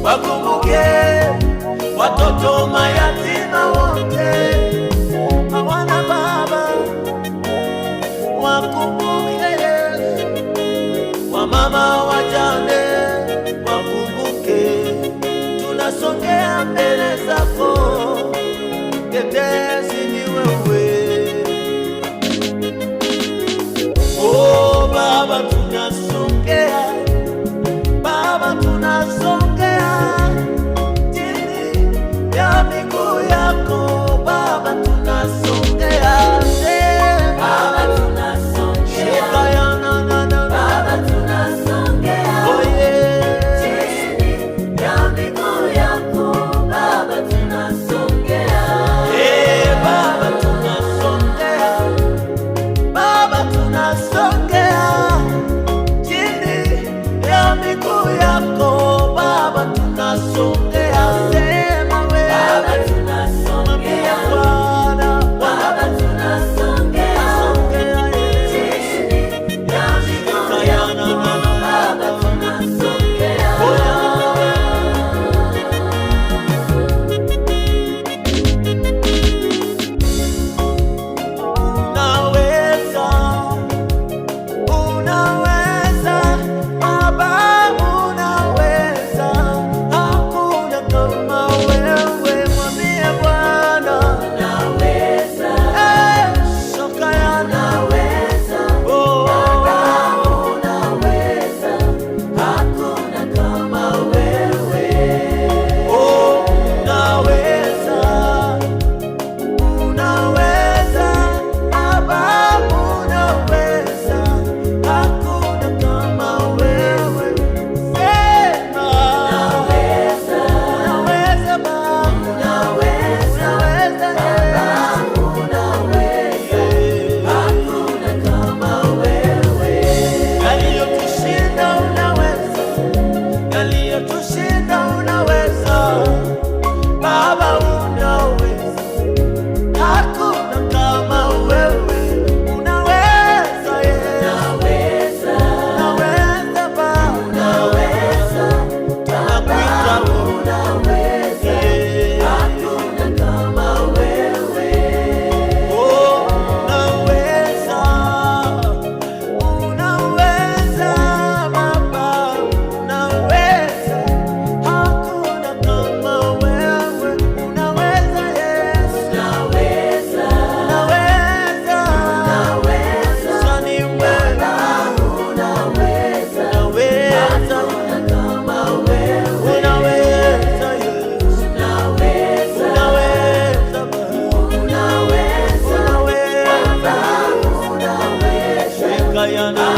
wakumbuke watoto mayatima wote hawana baba, wakumbuke wamama wajane, wakumbuke. Tunasongea mbele zako, tetezi ni wewe. Oh Baba, tunasongea Baba, tunasongea chini ya miguu yako Baba, tunasongea Baba, tunasongea Baba, tunasongea oh yeah, chini ya miguu yako Baba, tunasongea Baba, tunasongea Baba, tunasongea chini ya miguu yako Baba, tunasongea. Sema wewe Baba, tunasongea Bwana, Baba, tunasongea chini ya miguu yako Baba, tunasongea. Unaweza, unaweza Baba, unaweza, hakuna kama wewe. Mwambie Bwana unaweza, soka yanaweza Baba, unaweza, hakuna kama wewe. Oh, unaweza, unaweza Baba, unaweza, hakuna kama wewe. Sema unaweza, unaweza Baba, unaweza Baba, unaweza, hakuna kama wewe. Yaliyotushinda unaweza, yaliyotushinda unaweza Baba, unaweza, hakuna kama wewe. Unaweza unaweza Baba, unaweza, tunakuita unaweza, hakuna kama wewe. Oh, unaweza, unaweza Baba, unaweza, hakuna kama wewe. Unaweza Yesu, unaweza, unaweza, sani wewe, unaweza, hakuna kama wewe. Unaweza Yesu, unaweza, unaweza Baba, unaweza, shika yana